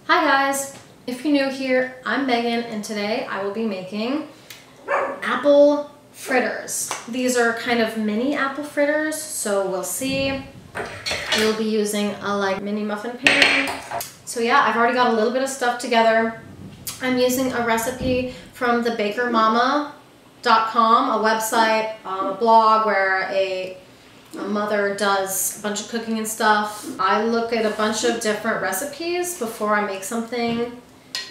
Hi guys! If you're new here, I'm Megan and today I will be making apple fritters. These are kind of mini apple fritters, so we'll see. We'll be using a mini muffin pan. So yeah, I've already got a little bit of stuff together. I'm using a recipe from thebakermama.com, a website, a blog where a mother does a bunch of cooking and stuff. I look at a bunch of different recipes before I make something,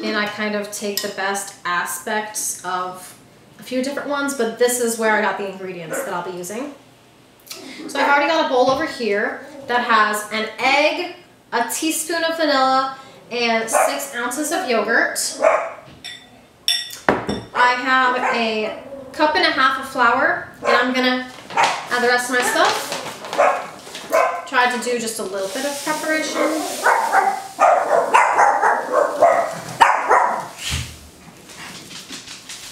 and I kind of take the best aspects of a few different ones, but this is where I got the ingredients that I'll be using. So I've already got a bowl over here that has an egg, a teaspoon of vanilla, and 6 ounces of yogurt. I have a cup and a half of flour, and I'm gonna add the rest of my stuff. Tried to do just a little bit of preparation.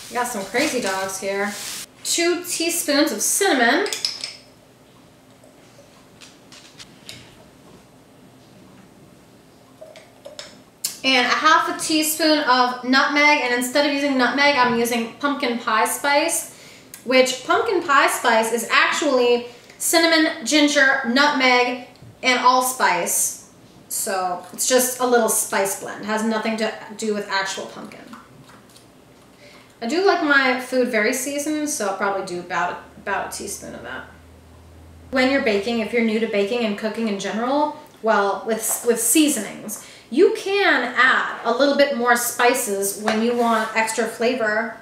We got some crazy dogs here. 2 teaspoons of cinnamon. And a half a teaspoon of nutmeg, and instead of using nutmeg, I'm using pumpkin pie spice, which pumpkin pie spice is actually cinnamon, ginger, nutmeg, and allspice. So it's just a little spice blend. It has nothing to do with actual pumpkin. I do like my food very seasoned, so I'll probably do about a teaspoon of that. When you're baking, if you're new to baking and cooking in general, well, with seasonings, you can add a little bit more spices when you want extra flavor,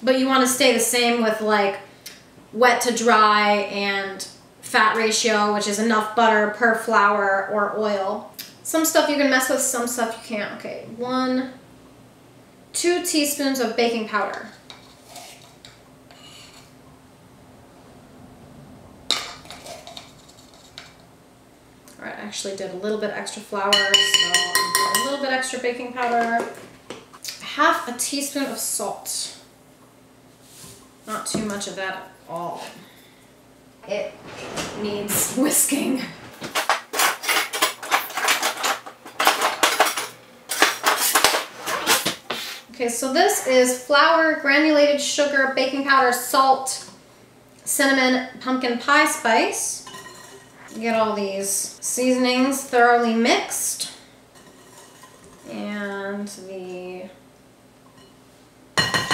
but you want to stay the same with like wet to dry and fat ratio, which is enough butter per flour or oil. Some stuff you can mess with, some stuff you can't. Okay, 2 teaspoons of baking powder. All right, I actually did a little bit extra flour, so I'm doing a little bit extra baking powder. Half a teaspoon of salt. Not too much of that at all. It needs whisking. Okay, so this is flour, granulated sugar, baking powder, salt, cinnamon, pumpkin pie spice. Get all these seasonings thoroughly mixed. And the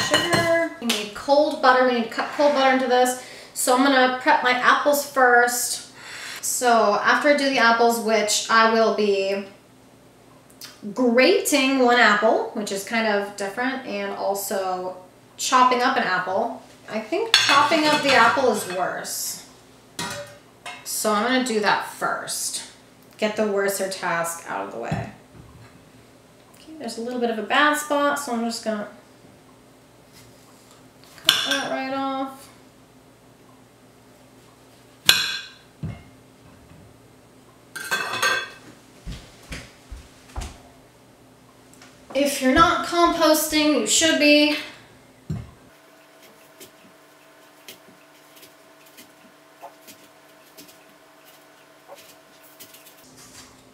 sugar. We need cold butter. We need to cut cold butter into this. So I'm gonna prep my apples first. So after I do the apples, which I will be grating 1 apple, which is kind of different, and also chopping up an apple. I think chopping up the apple is worse. So I'm gonna do that first. Get the worser task out of the way. Okay, there's a little bit of a bad spot, so I'm just gonna cut that right off. If you're not composting, you should be.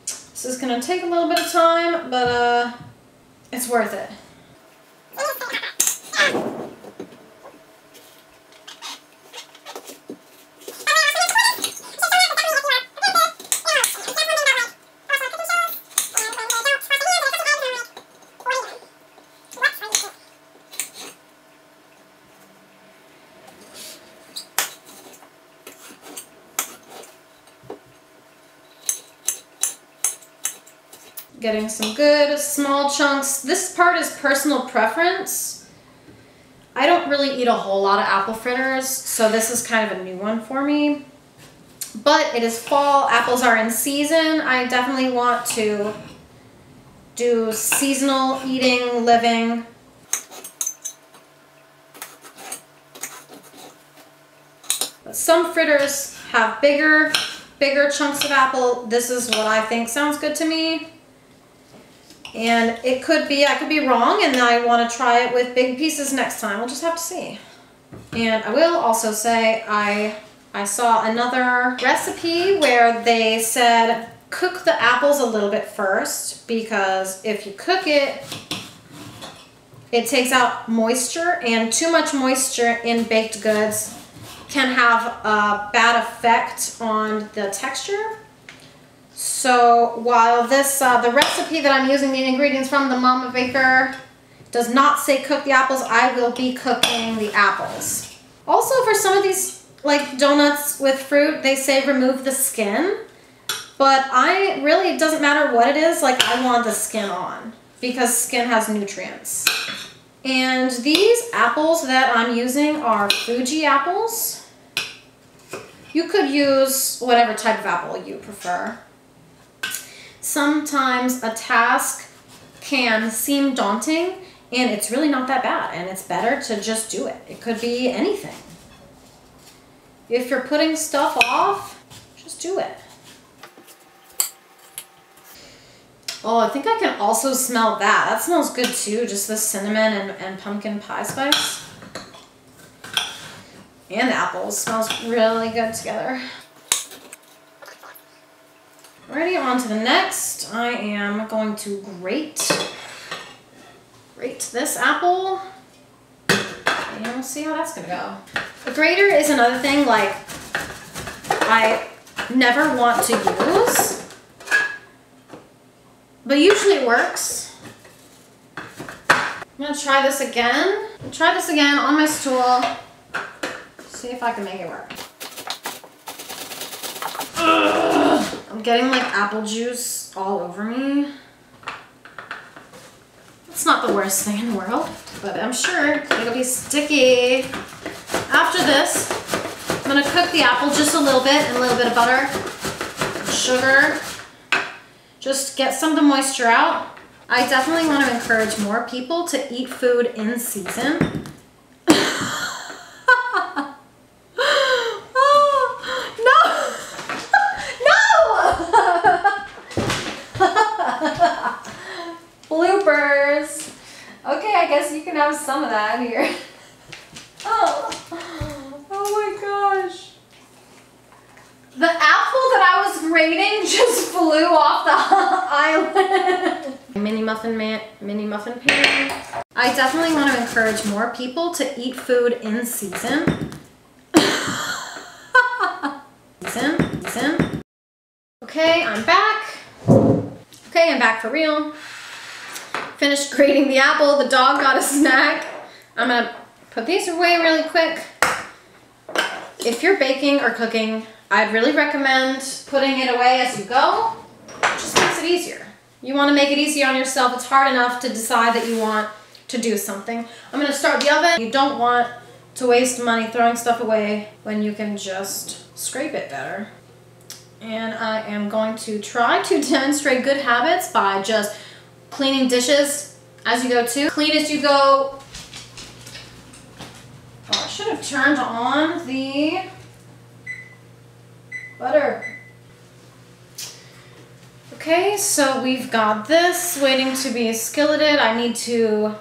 This is gonna take a little bit of time, but it's worth it. Getting some good small chunks. This part is personal preference. I don't really eat a whole lot of apple fritters, so this is kind of a new one for me. But it is fall, apples are in season. I definitely want to do seasonal eating, living. But some fritters have bigger chunks of apple. This is what I think sounds good to me. And it could be, I could be wrong, and I want to try it with big pieces next time. We'll just have to see. And I will also say I saw another recipe where they said cook the apples a little bit first, because if you cook it, it takes out moisture, and too much moisture in baked goods can have a bad effect on the texture. So while this, the recipe that I'm using the ingredients from, the Mama Baker, does not say cook the apples, I will be cooking the apples. Also, for some of these like donuts with fruit, they say remove the skin, but it doesn't matter what it is, like I want the skin on because skin has nutrients. And these apples that I'm using are Fuji apples. You could use whatever type of apple you prefer. Sometimes a task can seem daunting, and it's really not that bad, and it's better to just do it. It could be anything. If you're putting stuff off, just do it. Oh, I think I can also smell that. That smells good too, just the cinnamon and pumpkin pie spice. And the apples, smells really good together. Alrighty, on to the next. I am going to grate this apple, and we'll see how that's gonna go. A grater is another thing like I never want to use, but usually it works. I'm gonna try this again. Try this again on my stool. See if I can make it work. Ugh. I'm getting like apple juice all over me. It's not the worst thing in the world, but I'm sure it'll be sticky. After this, I'm gonna cook the apple just a little bit and a little bit of butter, sugar. Just get some of the moisture out. I definitely want to encourage more people to eat food in season. Bloopers. Okay, I guess you can have some of that here. Oh my gosh. The apple that I was grating just flew off the island. Mini muffin pan. I definitely want to encourage more people to eat food in season. Season. Okay, I'm back. Okay, I'm back for real. Finished grating the apple. The dog got a snack. I'm gonna put these away really quick. If you're baking or cooking, I'd really recommend putting it away as you go. It just makes it easier. You want to make it easy on yourself. It's hard enough to decide that you want to do something. I'm going to start the oven. You don't want to waste money throwing stuff away when you can just scrape it better. And I am going to try to demonstrate good habits by just cleaning dishes as you go too. Clean as you go. Oh, I should have turned on the butter. Okay, so we've got this waiting to be skilleted. I need to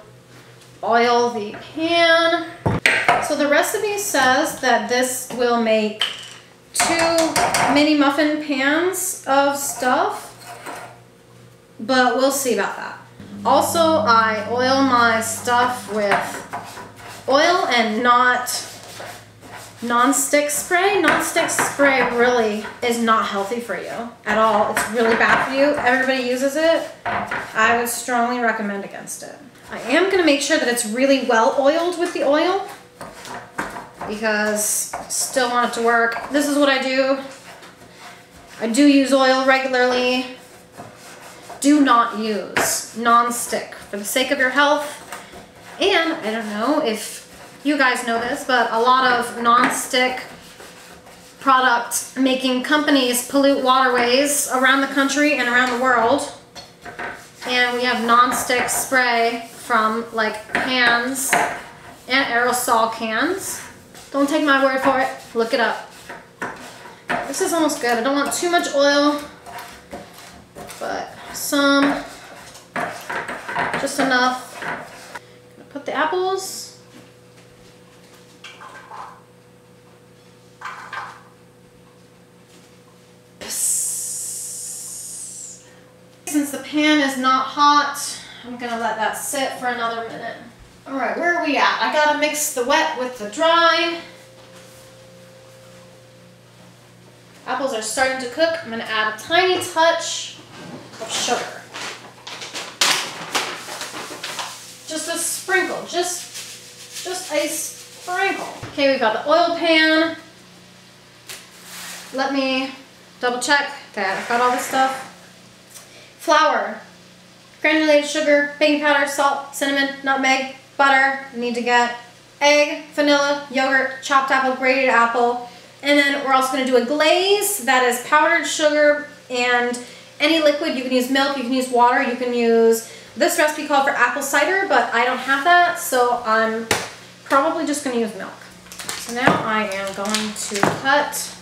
oil the pan. So the recipe says that this will make 2 mini muffin pans of stuff, but we'll see about that. Also, I oil my stuff with oil and not non-stick spray. Non-stick spray really is not healthy for you at all. It's really bad for you. Everybody uses it. I would strongly recommend against it. I am going to make sure that it's really well oiled with the oil because I still want it to work. This is what I do. I do use oil regularly. Do not use non-stick for the sake of your health. And I don't know if you guys know this, but a lot of non-stick product making companies pollute waterways around the country and around the world. And we have non-stick spray from like pans and aerosol cans. Don't take my word for it, look it up. This is almost good. I don't want too much oil, but some, just enough. I'm gonna put the apples. the pan is not hot, I'm gonna let that sit for another minute. All right, where are we at? I gotta mix the wet with the dry. Apples are starting to cook. I'm gonna add a tiny touch of sugar. Just a sprinkle, just a sprinkle. Okay, we've got the oil pan. Let me double check that I've got all this stuff. Flour, granulated sugar, baking powder, salt, cinnamon, nutmeg, butter. We need to get egg, vanilla, yogurt, chopped apple, grated apple. And then we're also gonna do a glaze that is powdered sugar and any liquid. You can use milk, you can use water, you can use, this recipe called for apple cider, but I don't have that, so I'm probably just gonna use milk. So now I am going to cut.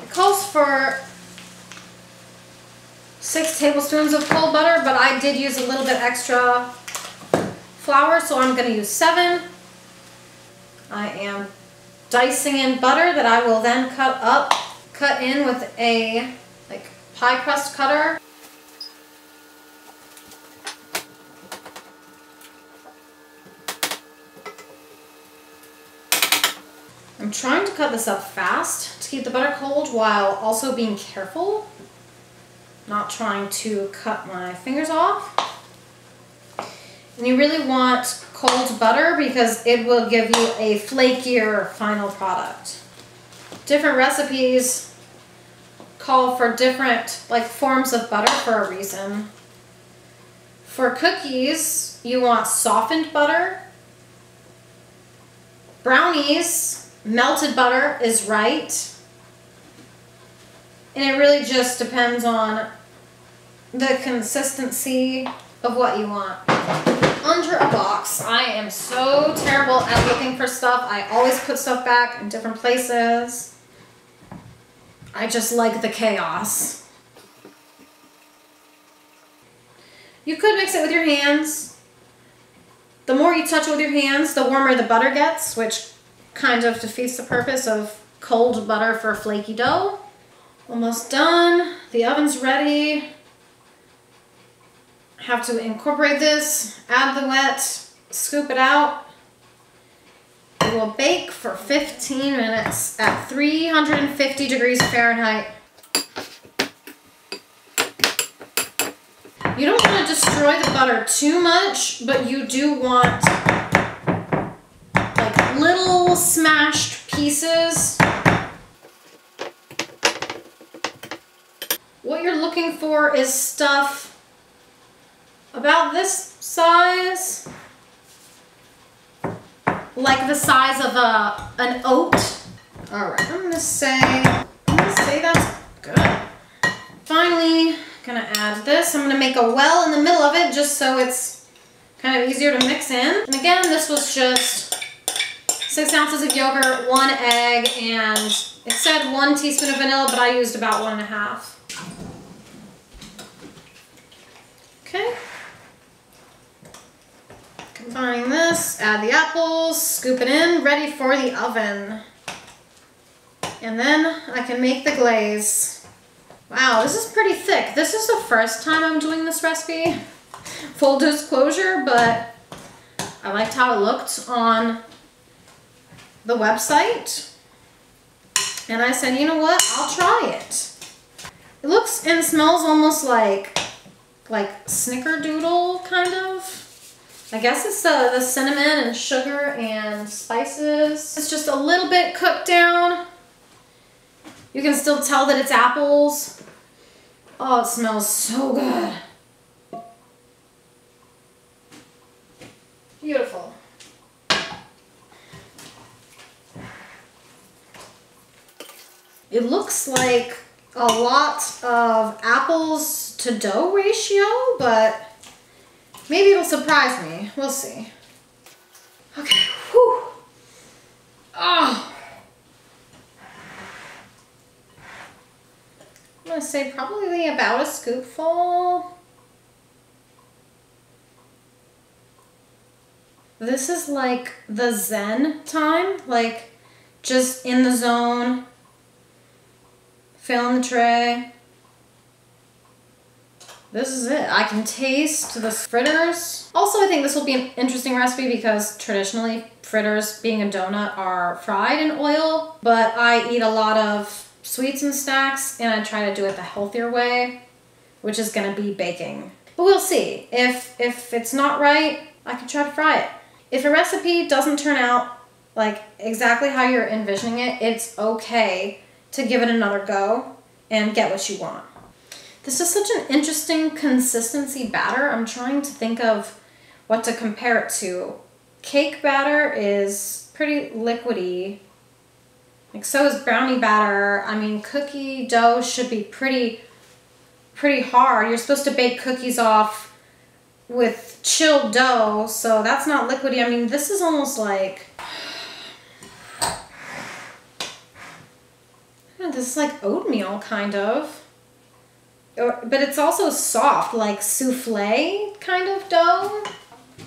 It calls for 6 tablespoons of cold butter, but I did use a little bit extra flour, so I'm gonna use 7. I am dicing in butter that I will then cut in with a pie crust cutter. I'm trying to cut this up fast to keep the butter cold while also being careful, not trying to cut my fingers off. And you really want cold butter because it will give you a flakier final product. Different recipes call for different forms of butter for a reason. For cookies, you want softened butter. Brownies, melted butter is right. And it really just depends on the consistency of what you want. Under a box, I am so terrible at looking for stuff. I always put stuff back in different places. I just like the chaos. You could mix it with your hands. The more you touch it with your hands, the warmer the butter gets, which kind of defeats the purpose of cold butter for flaky dough. Almost done. The oven's ready. Have to incorporate this, add the wet, scoop it out. It will bake for 15 minutes at 350 degrees Fahrenheit. You don't want to destroy the butter too much, but you do want little smashed pieces. What you're looking for is stuff about this size, like the size of an oat. All right, I'm gonna say that's good. Finally, gonna add this. I'm gonna make a well in the middle of it just so it's kind of easier to mix in. And again, this was just 6 ounces of yogurt, 1 egg, and it said 1 teaspoon of vanilla, but I used about 1.5. Okay. Combining this, add the apples, scoop it in, ready for the oven. And then I can make the glaze. Wow, this is pretty thick. This is the first time I'm doing this recipe. Full disclosure, but I liked how it looked on the website. And I said, you know what, I'll try it. It looks and smells almost like snickerdoodle, kind of. I guess it's the cinnamon and sugar and spices. It's just a little bit cooked down. You can still tell that it's apples. Oh, it smells so good. Beautiful. It looks like a lot of apples to dough ratio, but maybe it'll surprise me. We'll see. Okay, whew. Oh. I'm gonna say probably about a scoopful. This is like the Zen time, just in the zone, filling the tray. this is it. I can taste the fritters. Also, I think this will be an interesting recipe because traditionally fritters, being a donut, are fried in oil, but I eat a lot of sweets and snacks and I try to do it the healthier way, which is gonna be baking. But we'll see. If it's not right, I can try to fry it. If a recipe doesn't turn out like exactly how you're envisioning it, it's okay to give it another go and get what you want. This is such an interesting consistency batter. I'm trying to think of what to compare it to. Cake batter is pretty liquidy. Like so is brownie batter. I mean, cookie dough should be pretty hard. You're supposed to bake cookies off with chilled dough, so that's not liquidy. I mean, this is almost like, this is like oatmeal, kind of. But it's also soft, like souffle kind of dough.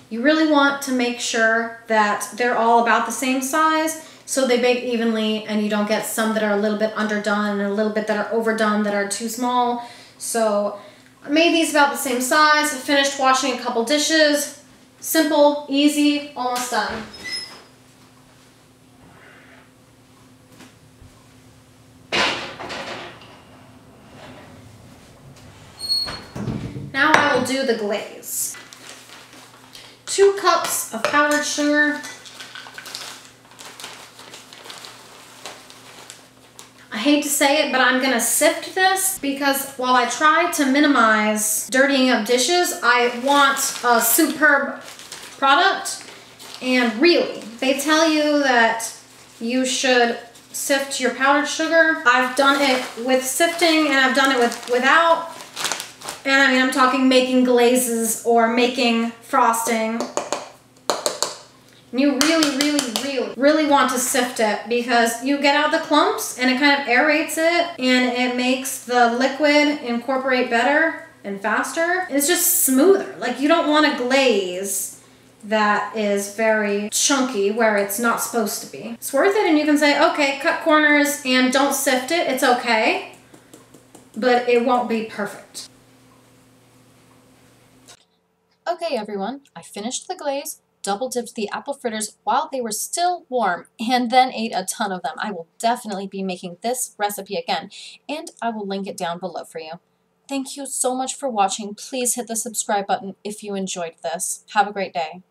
You really want to make sure that they're all about the same size so they bake evenly and you don't get some that are a little bit underdone and a little bit that are overdone that are too small. So I made these about the same size. I finished washing a couple dishes. Simple, easy, almost done. Now I will do the glaze. 2 cups of powdered sugar. I hate to say it, but I'm gonna sift this because while I try to minimize dirtying up dishes, I want a superb product. And really, they tell you that you should sift your powdered sugar. I've done it with sifting and I've done it without. And I mean, I'm talking making glazes or making frosting. And you really want to sift it because you get out the clumps and it kind of aerates it and it makes the liquid incorporate better and faster. It's just smoother. Like, you don't want a glaze that is very chunky where it's not supposed to be. It's worth it, and you can say, okay, cut corners and don't sift it. It's okay, but it won't be perfect. Okay, everyone, I finished the glaze, double dipped the apple fritters while they were still warm, and then ate a ton of them. I will definitely be making this recipe again, and I will link it down below for you. Thank you so much for watching. Please hit the subscribe button if you enjoyed this. Have a great day.